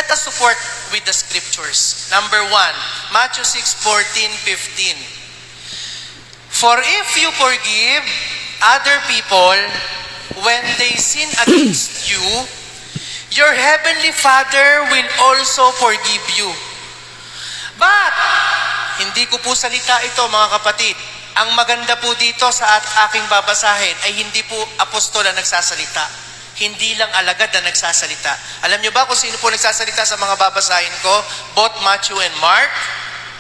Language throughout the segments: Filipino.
Let us support with the scriptures. Number 1, Matthew 6:14-15. For if you forgive other people when they sin against you, your heavenly Father will also forgive you. But, hindi ko po salita ito mga kapatid. Ang maganda po dito sa aking babasahin ay hindi po apostol ang nagsasalita. Hindi lang alagad na nagsasalita. Alam niyo ba kung sino po nagsasalita sa mga babasahin ko? Both Matthew and Mark.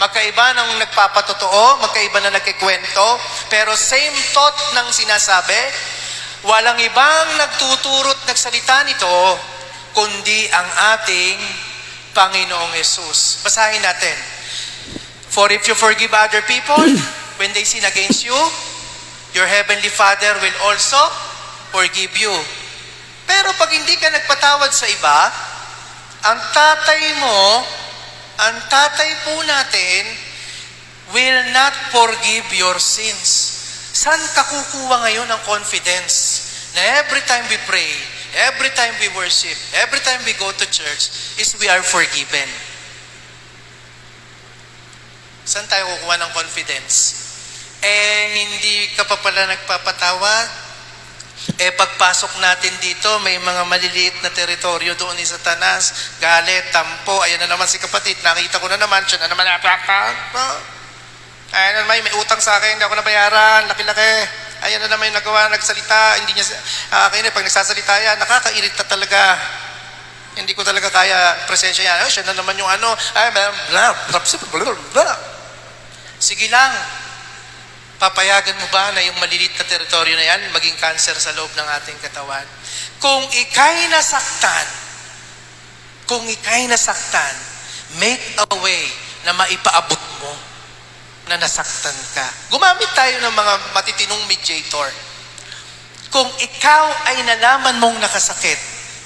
Magkaiba ng nagpapatotoo, magkaiba na nagkikwento, pero same thought ng sinasabi. Walang ibang nagtuturo't nagsalita nito, kundi ang ating Panginoong Yesus. Basahin natin. For if you forgive other people when they sin against you, your heavenly Father will also forgive you. Pero pag hindi ka nagpatawad sa iba, ang tatay po natin will not forgive your sins. Saan ka kukuha ngayon ng confidence na every time we pray, every time we worship, every time we go to church, is we are forgiven? Saan tayo kukuha ng confidence? Hindi ka pa pala nagpapatawad? Pagpasok natin dito, may mga maliliit na teritoryo doon ni Satanas, galit, tampo, ayan na naman si kapatid, nakita ko na naman, siya na naman ayan na naman, may utang sa akin, hindi ako nabayaran, laki-laki, ayan na naman yung nagawa, nagsalita, hindi niya, pag nagsasalita yan, nakakairita talaga, hindi ko talaga kaya presensya yan, siya na naman yung sige lang. Papayagan mo ba na yung malilit na teritoryo na yan maging cancer sa loob ng ating katawan? Kung ika'y nasaktan, make a way na maipaabot mo na nasaktan ka. Gumamit tayo ng mga matitinong mediator. Kung ikaw ay nalaman mong nakasakit,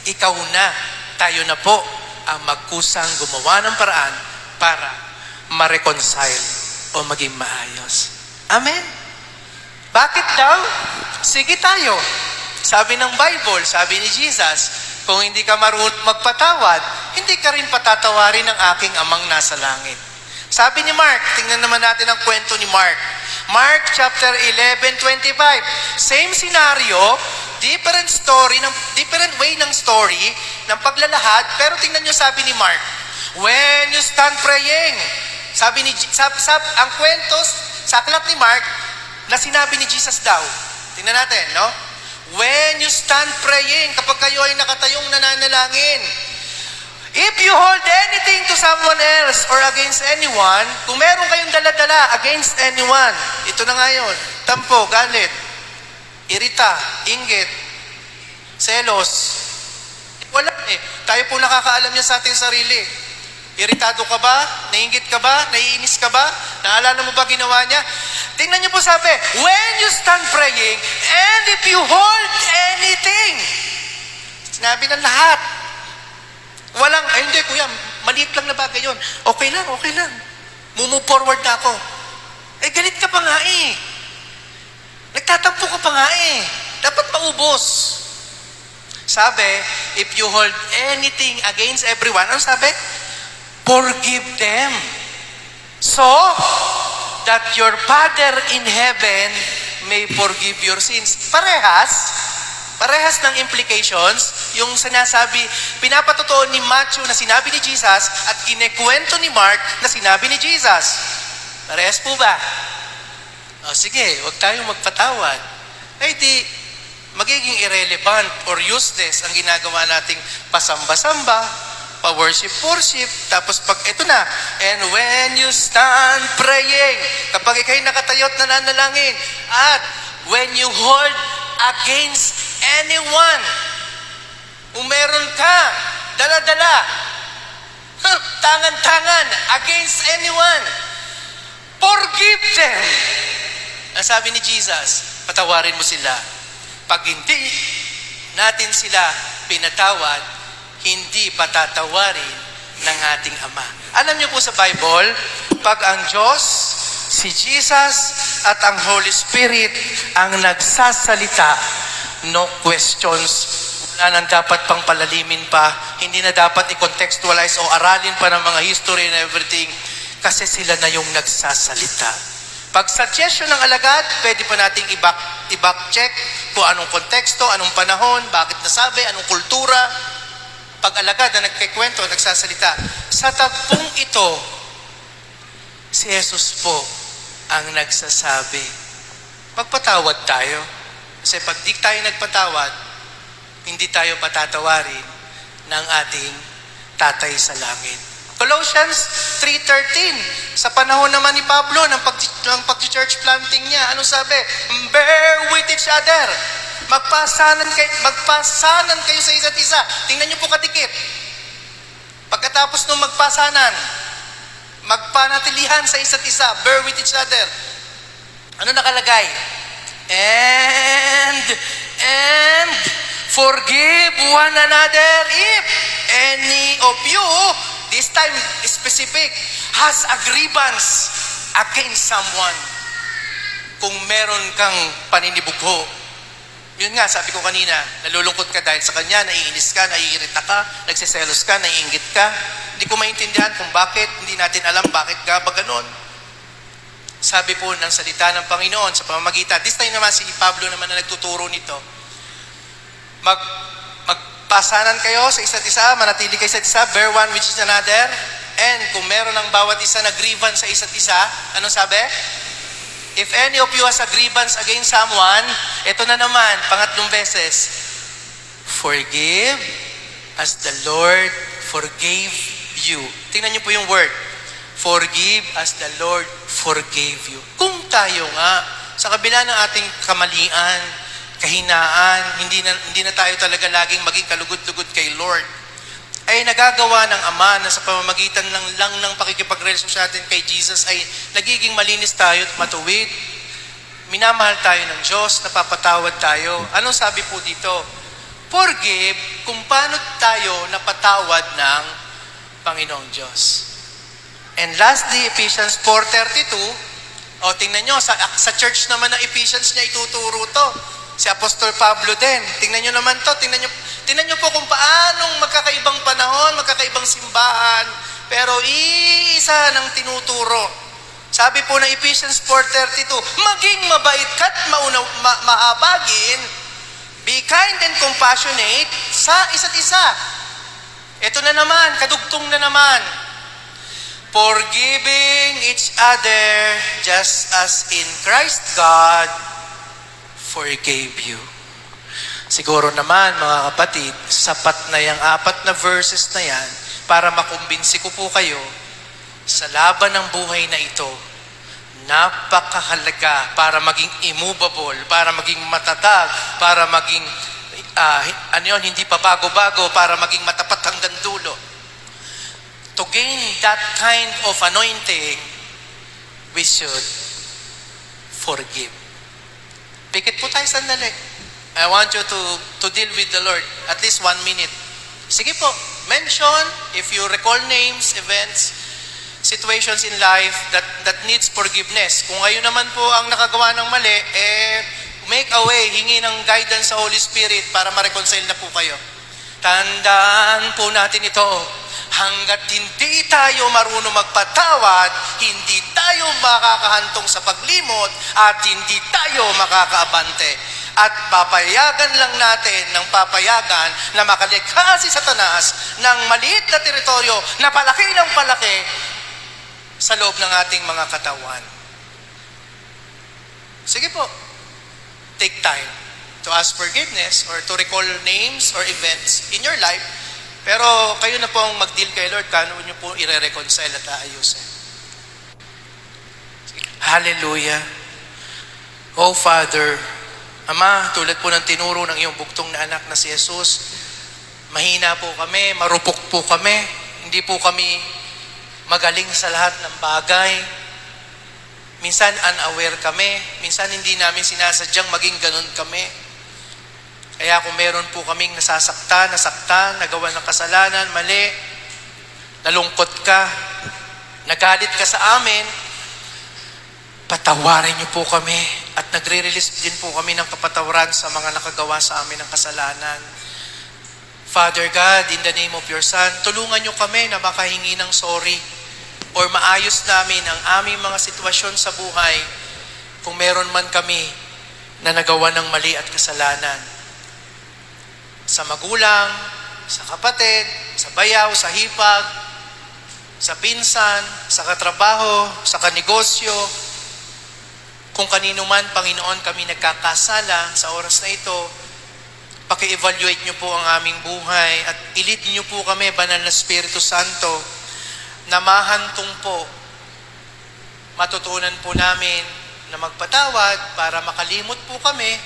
ikaw na, tayo na po ang magkusang gumawa ng paraan para ma-reconcile o maging maayos. Amen? Bakit daw? Sige tayo. Sabi ng Bible, sabi ni Jesus, kung hindi ka marunong magpatawad, hindi ka rin patatawarin ng aking amang nasa langit. Sabi ni Mark, tingnan naman natin ang kwento ni Mark. Mark chapter 11:25. Same scenario, different story, different way ng story, ng paglalahad, pero tingnan nyo sabi ni Mark, when you stand praying, ang kwento sa aklat ni Mark, na sinabi ni Jesus daw. Tingnan natin, no? When you stand praying, kapag kayo ay nakatayong nananalangin, if you hold anything to someone else or against anyone, kung meron kayong dala-dala against anyone, ito na nga yun, tampo, galit, irita, inggit, selos, wala tayo po nakakaalam niya sa ating sarili. Iritado ka ba? Nainggit ka ba? Naiinis ka ba? Naalala mo ba ginawa niya? Tingnan niyo po sabi, when you stand praying, and if you hold anything, sinabi ng lahat. Walang, hindi kuya, maliit lang na bagay yun. Okay lang. Move forward na ako. Galit ka pa nga Nagtatampo ka pa nga Dapat maubos. Sabi, if you hold anything against everyone, ano sabi? Forgive them, so that your Father in heaven may forgive your sins. Parehas ng implications, yung sinasabi, pinapatotoo ni Matthew na sinabi ni Jesus at kinekwento ni Mark na sinabi ni Jesus. Parehas po ba? Sige, huwag tayong magpatawad. Di magiging irrelevant or useless ang ginagawa nating pasamba-samba, pa-worship, tapos pag ito na, and when you stand praying, kapag ikay nakatayot na nanalangin, at when you hold against anyone, kung meron ka, dala-dala, tangan-tangan, against anyone, forgive them. Ang sabi ni Jesus, patawarin mo sila. Pag hindi natin sila pinatawad, hindi patatawarin ng ating Ama. Alam niyo po sa Bible, pag ang Diyos, si Jesus at ang Holy Spirit ang nagsasalita, no questions wala nang dapat pang palalimin pa, hindi na dapat i-contextualize o aralin pa ng mga history and everything, kasi sila na yung nagsasalita. Pag suggestion ng alagad, pwede pa nating i-back check kung anong konteksto, anong panahon, bakit nasabi, anong kultura. Pag alagad na nagkikwento, nagsasalita. Sa tagpong ito, si Jesus po ang nagsasabi. Magpatawad tayo. Kasi pag di tayo nagpatawad, hindi tayo patatawarin ng ating Tatay sa Langit. Colossians 3:13, sa panahon naman ni Pablo ng pag-church planting niya, ano sabi? Bear with each other. Magpasanan kayo sa isa't isa. Tingnan niyo po kadikit. Pagkatapos ng magpasanan, magpanatilihan sa isa't isa. Bear with each other. Ano nakalagay? And forgive one another if any of you, this time specific, has a grievance against someone. Kung meron kang paninibugho. Yun nga, sabi ko kanina, nalulungkot ka dahil sa kanya, naiinis ka, naiirita ka, nagsiselos ka, naiinggit ka. Hindi ko maintindihan kung bakit, hindi natin alam bakit ka ba ganon. Sabi po ng salita ng Panginoon sa pamamagitan, this time naman si Pablo naman na nagtuturo nito, magpasanan kayo sa isa't isa, manatili kayo sa isa't isa, bear one with another, and kung meron ng bawat isa na grievance sa isa't isa, anong sabi? If any of you has a grievance against someone, ito na naman, pangatlong beses, forgive as the Lord forgave you. Tingnan niyo po yung word. Forgive as the Lord forgave you. Kung tayo nga, sa kabila ng ating kamalian, kahinaan, hindi na tayo talaga laging maging kalugod-lugod kay Lord, ay nagagawa ng Ama na sa pamamagitan lang ng pakikipagrelasyon sa atin kay Jesus ay nagiging malinis tayo at matuwid. Minamahal tayo ng Diyos, napapatawad tayo. Anong sabi po dito? Forgive kung paano tayo napatawad ng Panginoong Diyos. And lastly, Ephesians 4:32. Tingnan nyo, sa church naman ng Ephesians niya ituturo to. Si Apostol Pablo din. Tingnan nyo naman to. Tingnan nyo po kung paanong magkakaibang panahon, magkakaibang simbahan, pero isa ng tinuturo. Sabi po ng Ephesians 4:32, maging mabait ka't mahabagin, be kind and compassionate sa isa't isa. Ito na naman, kadugtong na naman. Forgiving each other just as in Christ God forgave you. Siguro naman, mga kapatid, sapat na yung 4 na verses na yan para makumbinsi ko po kayo sa laban ng buhay na ito, napakahalaga para maging immovable, para maging matatag, para maging, hindi pa bago-bago, para maging matapat hanggang dulo. To gain that kind of anointing, we should forgive. Pikit po tayo sandali. I want you to deal with the Lord at least 1 minute. Sige po, mention if you recall names, events, situations in life that needs forgiveness. Kung kayo naman po ang nakagawa ng mali, make a way, hingi ng guidance sa Holy Spirit para ma-reconcile na po kayo. Tandaan po natin ito. Hanggat hindi tayo marunong magpatawad, hindi tayo makakahantong sa paglimot at hindi tayo makakaabante. At papayagan lang natin ng papayagan na makalikha si Satanas ng maliit na teritoryo na palaki ng palaki sa loob ng ating mga katawan. Sige po, take time to ask forgiveness or to recall names or events in your life. Pero kayo na po ang mag-deal kay Lord, kano nyo po i-reconcile at aayusin. Hallelujah. Oh Father, Ama, tulad po ng tinuro ng iyong buktong na anak na si Jesus, mahina po kami, marupok po kami, hindi po kami magaling sa lahat ng bagay. Minsan unaware kami, minsan hindi namin sinasadyang maging ganun kami. Kaya kung meron po kaming nasaktan, nagawa ng kasalanan, mali, nalungkot ka, nagalit ka sa amin, patawarin niyo po kami at nagre-release din po kami ng kapatawaran sa mga nakagawa sa amin ng kasalanan. Father God, in the name of your Son, tulungan niyo kami na makahingi ng sorry or maayos namin ang aming mga sitwasyon sa buhay kung meron man kami na nagawa ng mali at kasalanan. Sa magulang, sa kapatid, sa bayaw, sa hipag, sa pinsan, sa katrabaho, sa kanegosyo, kung kanino man, Panginoon, kami nagkakasala sa oras na ito, paki-evaluate niyo po ang aming buhay at i-lead niyo po kami, Banal na Espiritu Santo, na mahantong po, matutunan po namin na magpatawad para makalimot po kami.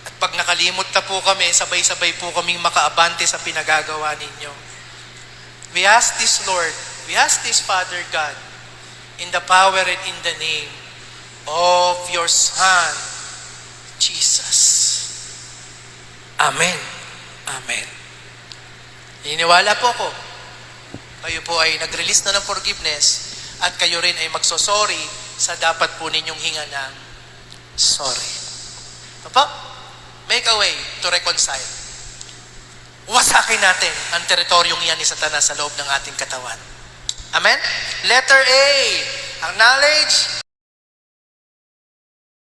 At pag nakalimot na po kami, sabay-sabay po kaming makaabante sa pinagagawa ninyo. We ask this, Lord, we ask this, Father God, in the power and in the name of your Son, Jesus. Amen. Amen. Niniwala po ko, kayo po ay nag-release na ng forgiveness at kayo rin ay magsosorry sa dapat po ninyong hinga ng sorry. Papa, make a way to reconcile. Wasakin natin ang teritoryong yan ni Satanas sa loob ng ating katawan. Amen? Letter A, acknowledge